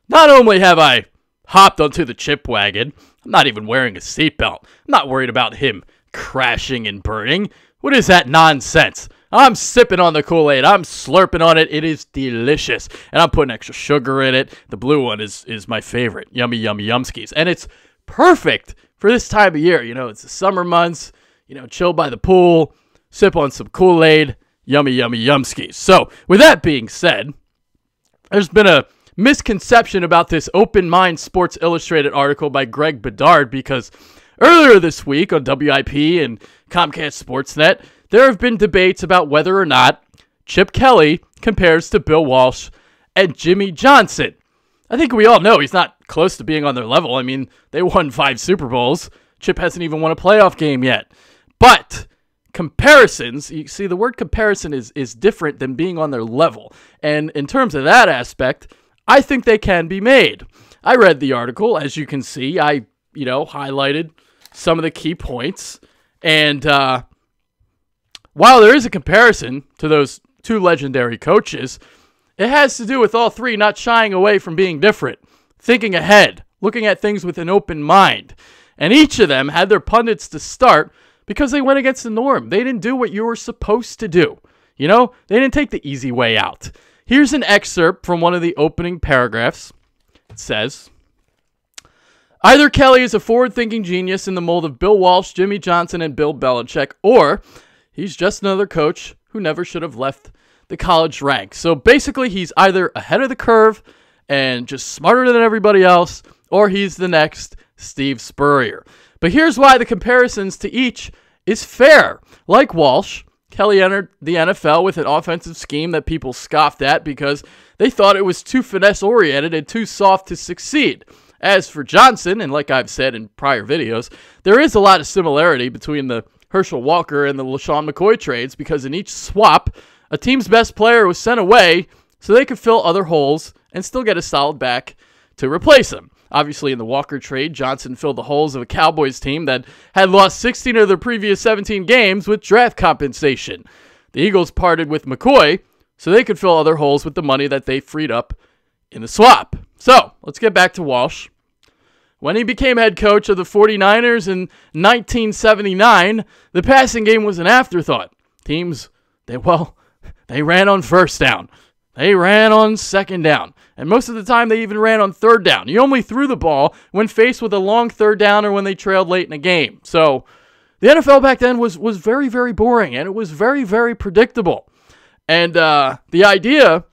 Not only have I hopped onto the Chipwagon, I'm not even wearing a seatbelt. I'm not worried about him crashing and burning. What is that nonsense? I'm sipping on the Kool-Aid. I'm slurping on it. It is delicious. And I'm putting extra sugar in it. The blue one is my favorite. Yummy, yummy, yumskis. And it's perfect for this time of year. You know, it's the summer months. You know, chill by the pool, sip on some Kool-Aid. Yummy, yummy, yumskis. So, with that being said, there's been a misconception about this Open Mind Sports Illustrated article by Greg Bedard because earlier this week on WIP and Comcast Sportsnet, there have been debates about whether or not Chip Kelly compares to Bill Walsh and Jimmy Johnson. I think we all know he's not close to being on their level. I mean, they won 5 Super Bowls. Chip hasn't even won a playoff game yet. But comparisons, you see, the word comparison is different than being on their level. And in terms of that aspect, I think they can be made. I read the article. As you can see, I highlighted some of the key points. And while there is a comparison to those 2 legendary coaches, it has to do with all 3 not shying away from being different, thinking ahead, looking at things with an open mind. And each of them had their pundits to start because they went against the norm. They didn't do what you were supposed to do. You know, they didn't take the easy way out. Here's an excerpt from one of the opening paragraphs. It says, either Kelly is a forward-thinking genius in the mold of Bill Walsh, Jimmy Johnson, and Bill Belichick, or he's just another coach who never should have left the college ranks. So basically, he's either ahead of the curve and just smarter than everybody else, or he's the next Steve Spurrier. But here's why the comparisons to each is fair. Like Walsh, Kelly entered the NFL with an offensive scheme that people scoffed at because they thought it was too finesse-oriented and too soft to succeed. As for Johnson, and like I've said in prior videos, there is a lot of similarity between the Herschel Walker and the LaShawn McCoy trades because in each swap, a team's best player was sent away so they could fill other holes and still get a solid back to replace him. Obviously, in the Walker trade, Johnson filled the holes of a Cowboys team that had lost 16 of their previous 17 games with draft compensation. The Eagles parted with McCoy so they could fill other holes with the money that they freed up in the swap. So, let's get back to Walsh. When he became head coach of the 49ers in 1979, the passing game was an afterthought. Teams, they ran on first down. They ran on second down. And most of the time, they even ran on third down. You only threw the ball when faced with a long third down or when they trailed late in a game. So, the NFL back then was very, very boring, and it was very, very predictable. And the idea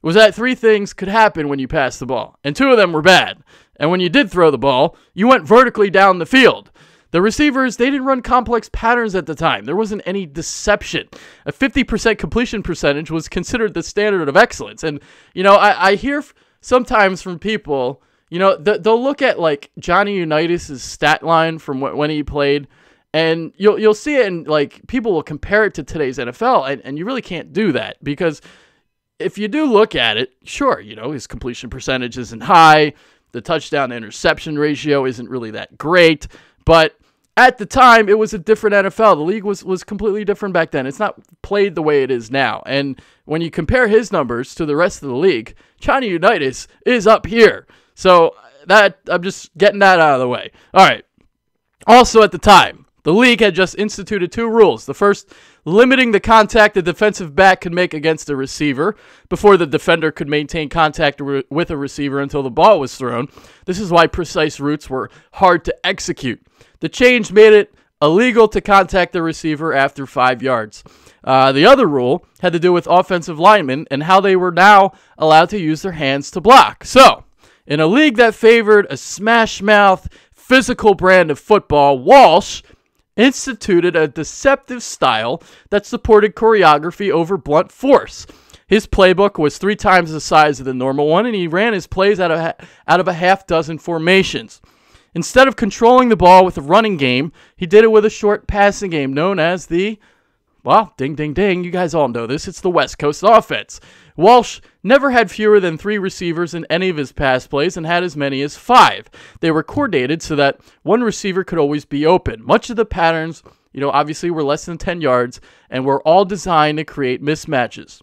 was that 3 things could happen when you passed the ball, and 2 of them were bad. And when you did throw the ball, you went vertically down the field. The receivers, they didn't run complex patterns at the time. There wasn't any deception. A 50% completion percentage was considered the standard of excellence. And, I hear sometimes from people, they'll look at, like, Johnny Unitas' stat line from when he played, and you'll see it, and, like, people will compare it to today's NFL, and you really can't do that because if you do look at it, sure, his completion percentage isn't high, the touchdown-to-interception ratio isn't really that great, but at the time, it was a different NFL. The league was completely different back then. It's not played the way it is now. And when you compare his numbers to the rest of the league, Johnny Unitas is up here. So that I'm just getting that out of the way. All right. Also at the time, the league had just instituted 2 rules. The first, limiting the contact the defensive back could make against a receiver before the defender could maintain contact with a receiver until the ball was thrown. This is why precise routes were hard to execute. The change made it illegal to contact the receiver after 5 yards. The other rule had to do with offensive linemen and how they were now allowed to use their hands to block. So, in a league that favored a smash-mouth, physical brand of football, Walsh instituted a deceptive style that supported choreography over blunt force. His playbook was 3 times the size of the normal one, and he ran his plays out of a half dozen formations. Instead of controlling the ball with a running game, he did it with a short passing game known as the, ding, ding, ding, you guys all know this, it's the West Coast offense. Walsh never had fewer than 3 receivers in any of his pass plays and had as many as 5. They were coordinated so that one receiver could always be open. Much of the patterns, obviously were less than 10 yards and were all designed to create mismatches.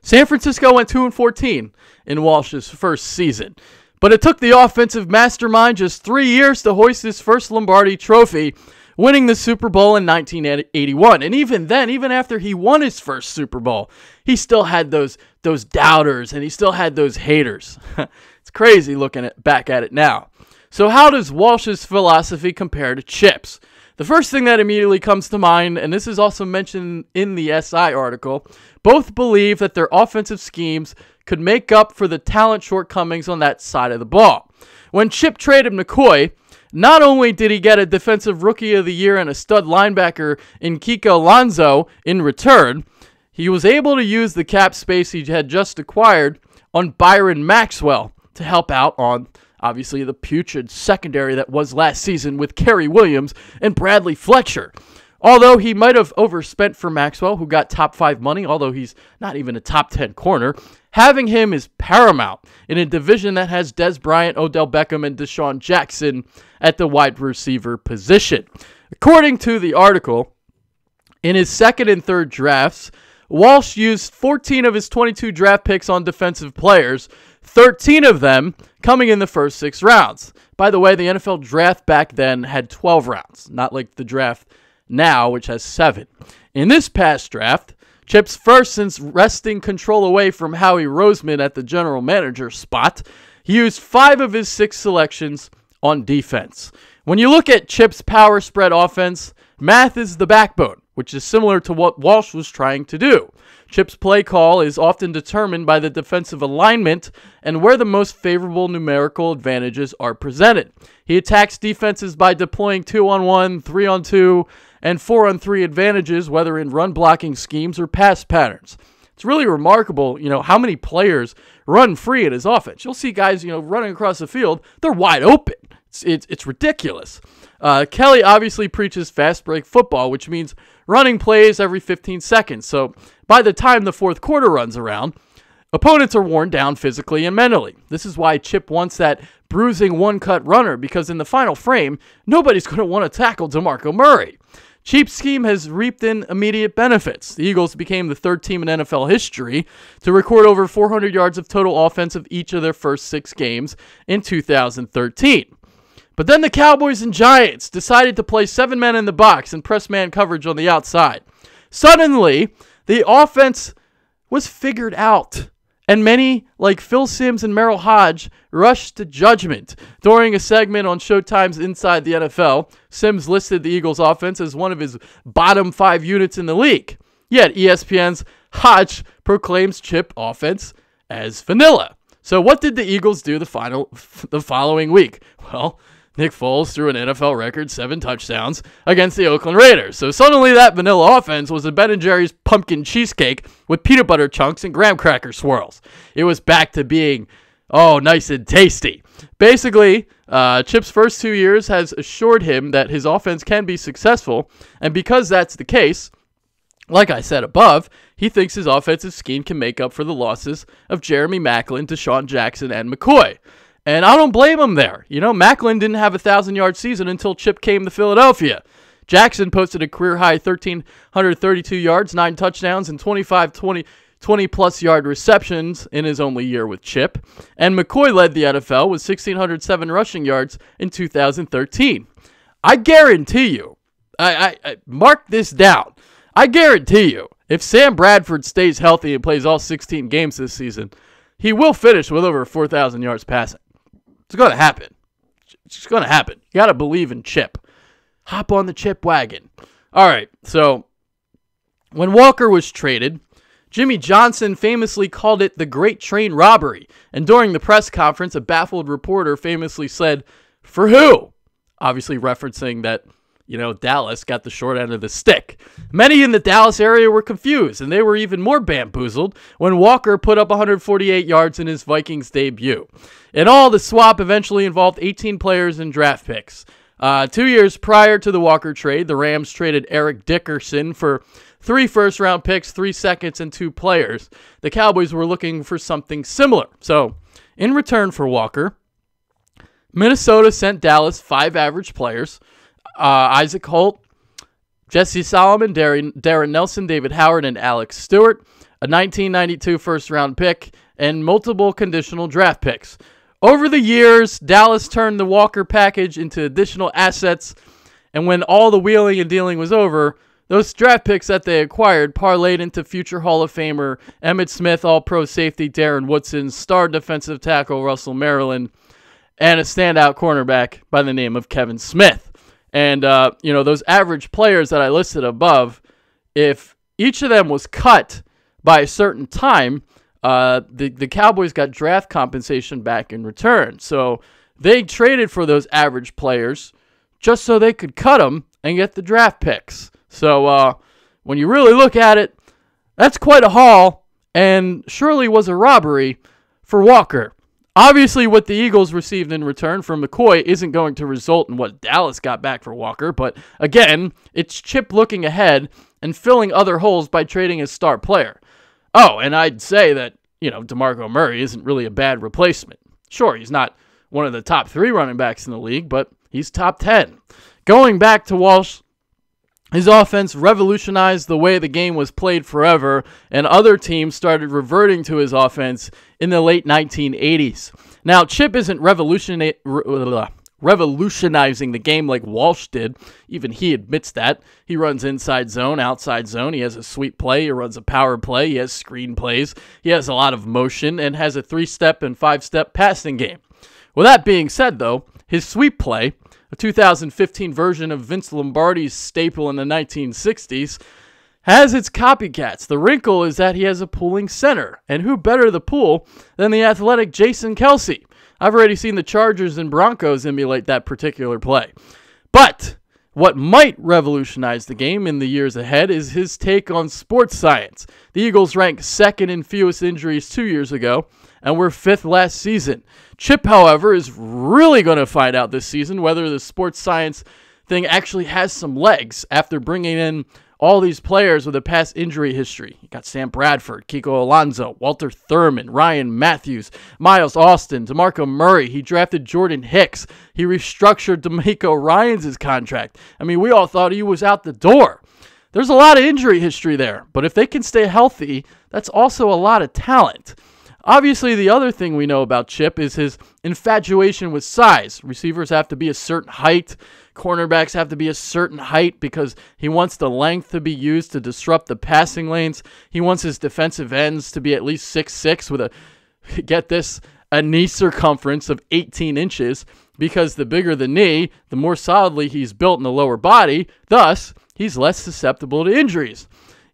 San Francisco went 2-14 in Walsh's first season, but it took the offensive mastermind just 3 years to hoist his first Lombardi trophy, winning the Super Bowl in 1981. And even then, even after he won his first Super Bowl, he still had those doubters and he still had those haters. It's crazy looking back at it now. So how does Walsh's philosophy compare to Chip's? The first thing that immediately comes to mind, and this is also mentioned in the SI article, both believe that their offensive schemes could make up for the talent shortcomings on that side of the ball. When Chip traded McCoy, not only did he get a Defensive Rookie of the Year and a stud linebacker in Kiko Alonso in return, he was able to use the cap space he had just acquired on Byron Maxwell to help out on, obviously, the putrid secondary that was last season with Kerry Williams and Bradley Fletcher. Although he might have overspent for Maxwell, who got top 5 money, although he's not even a top 10 corner, having him is paramount in a division that has Dez Bryant, Odell Beckham, and Deshaun Jackson at the wide receiver position. According to the article, in his second and third drafts, Walsh used 14 of his 22 draft picks on defensive players, 13 of them coming in the first 6 rounds. By the way, the NFL draft back then had 12 rounds, not like the draft now, which has 7. In this past draft, Chip's first since wresting control away from Howie Roseman at the general manager spot, he used 5 of his 6 selections on defense. When you look at Chip's power spread offense, math is the backbone, which is similar to what Walsh was trying to do. Chip's play call is often determined by the defensive alignment and where the most favorable numerical advantages are presented. He attacks defenses by deploying 2-on-1, 3-on-2, and 4-on-3 advantages, whether in run blocking schemes or pass patterns. It's really remarkable, how many players run free in his offense. You'll see guys, running across the field, they're wide open. It's ridiculous. Kelly obviously preaches fast break football, which means running plays every 15 seconds. So by the time the fourth quarter runs around, opponents are worn down physically and mentally. This is why Chip wants that bruising one-cut runner, because in the final frame, nobody's going to want to tackle DeMarco Murray. Chip's scheme has reaped in immediate benefits. The Eagles became the 3rd team in NFL history to record over 400 yards of total offense of each of their first 6 games in 2013. But then the Cowboys and Giants decided to play 7 men in the box and press man coverage on the outside. Suddenly, the offense was figured out, and many, like Phil Simms and Merrill Hodge, rushed to judgment. During a segment on Showtime's Inside the NFL, Simms listed the Eagles' offense as one of his bottom 5 units in the league. Yet ESPN's Hodge proclaims Chip offense as vanilla. So what did the Eagles do the following week? Well, Nick Foles threw an NFL record 7 touchdowns against the Oakland Raiders. So suddenly that vanilla offense was a Ben & Jerry's pumpkin cheesecake with peanut butter chunks and graham cracker swirls. It was back to being, nice and tasty. Basically, Chip's first 2 years has assured him that his offense can be successful, and because that's the case, like I said above, he thinks his offensive scheme can make up for the losses of Jeremy Maclin, Deshaun Jackson, and McCoy. And I don't blame him there. Maclin didn't have a 1,000-yard season until Chip came to Philadelphia. Jackson posted a career-high 1,332 yards, 9 touchdowns, and 25 20-plus yard receptions in his only year with Chip. And McCoy led the NFL with 1,607 rushing yards in 2013. I guarantee you, I mark this down, I guarantee you, if Sam Bradford stays healthy and plays all 16 games this season, he will finish with over 4,000 yards passing. It's going to happen. It's just going to happen. You got to believe in Chip. Hop on the Chip wagon. All right, so when Walker was traded, Jimmy Johnson famously called it the Great Train Robbery. And during the press conference, a baffled reporter famously said, "For who?" Obviously referencing that, Dallas got the short end of the stick. Many in the Dallas area were confused, and they were even more bamboozled when Walker put up 148 yards in his Vikings debut. In all, the swap eventually involved 18 players and draft picks. 2 years prior to the Walker trade, the Rams traded Eric Dickerson for 3 first-round picks, 3 seconds, and 2 players. The Cowboys were looking for something similar. So, in return for Walker, Minnesota sent Dallas 5 average players, Isaac Holt, Jesse Solomon, Darren Nelson, David Howard, and Alex Stewart. a 1992 first-round pick, and multiple conditional draft picks. Over the years, Dallas turned the Walker package into additional assets, and when all the wheeling and dealing was over, those draft picks that they acquired parlayed into future Hall of Famer Emmitt Smith, All-Pro safety Darren Woodson, star defensive tackle Russell Maryland, and a standout cornerback by the name of Kevin Smith. And, those average players that I listed above, if each of them was cut by a certain time, the Cowboys got draft compensation back in return. So they traded for those average players just so they could cut them and get the draft picks. So when you really look at it, that's quite a haul, and surely was a robbery for Walker. Obviously, what the Eagles received in return from McCoy isn't going to result in what Dallas got back for Walker, but again, it's Chip looking ahead and filling other holes by trading his star player. Oh, and I'd say that, DeMarco Murray isn't really a bad replacement. Sure, he's not one of the top 3 running backs in the league, but he's top 10. Going back to Walsh, his offense revolutionized the way the game was played forever, and other teams started reverting to his offense in the late 1980s. Now, Chip isn't revolutionizing the game like Walsh did. Even he admits that. He runs inside zone, outside zone. He has a sweep play. He runs a power play. He has screen plays. He has a lot of motion and has a 3-step and 5-step passing game. With that being said, though, his sweep play, a 2015 version of Vince Lombardi's staple in the 1960s, has its copycats. The wrinkle is that he has a pulling center, and who better to pull than the athletic Jason Kelce? I've already seen the Chargers and Broncos emulate that particular play. But what might revolutionize the game in the years ahead is his take on sports science. The Eagles ranked 2nd in fewest injuries 2 years ago, and were 5th last season. Chip, however, is really going to find out this season whether the sports science thing actually has some legs after bringing in all these players with a past injury history. You got Sam Bradford, Kiko Alonso, Walter Thurman, Ryan Matthews, Miles Austin, DeMarco Murray. He drafted Jordan Hicks. He restructured DeMeco Ryans' contract. I mean, we all thought he was out the door. There's a lot of injury history there, but if they can stay healthy, that's also a lot of talent. Obviously, the other thing we know about Chip is his infatuation with size. Receivers have to be a certain height. Cornerbacks have to be a certain height because he wants the length to be used to disrupt the passing lanes. He wants his defensive ends to be at least 6'6" with a knee circumference of 18 inches because the bigger the knee, the more solidly he's built in the lower body. Thus, he's less susceptible to injuries.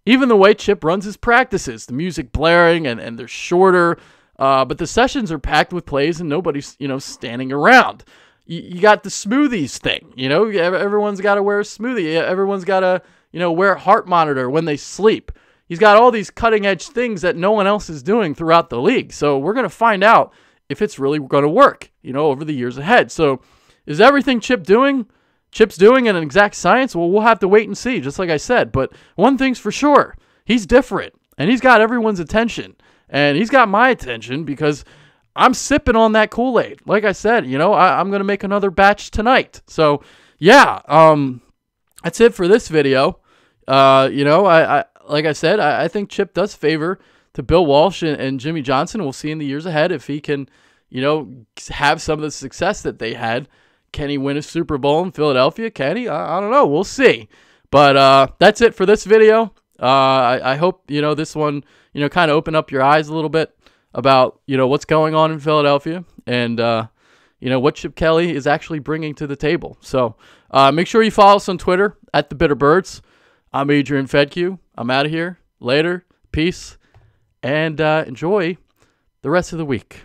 Even the way Chip runs his practices, the music blaring and they're shorter, but the sessions are packed with plays and nobody's, standing around. You got the smoothies thing, everyone's got to wear a smoothie. Everyone's got to, wear a heart monitor when they sleep. He's got all these cutting edge things that no one else is doing throughout the league. So we're going to find out if it's really going to work, over the years ahead. So is everything Chip's doing an exact science? Well, we'll have to wait and see, just like I said. But one thing's for sure, he's different, and he's got everyone's attention. And he's got my attention because I'm sipping on that Kool-Aid. Like I said, I'm going to make another batch tonight. So, yeah, that's it for this video. Like I said, I think Chip does favor to Bill Walsh and Jimmy Johnson. We'll see in the years ahead if he can, have some of the success that they had. Can he win a Super Bowl in Philadelphia? Can he? I don't know. We'll see. But that's it for this video. I hope, this one, kind of opened up your eyes a little bit about, what's going on in Philadelphia and, what Chip Kelly is actually bringing to the table. So make sure you follow us on Twitter @TheBitterBirds. I'm Adrian Fedkiw. I'm out of here. Later. Peace. And enjoy the rest of the week.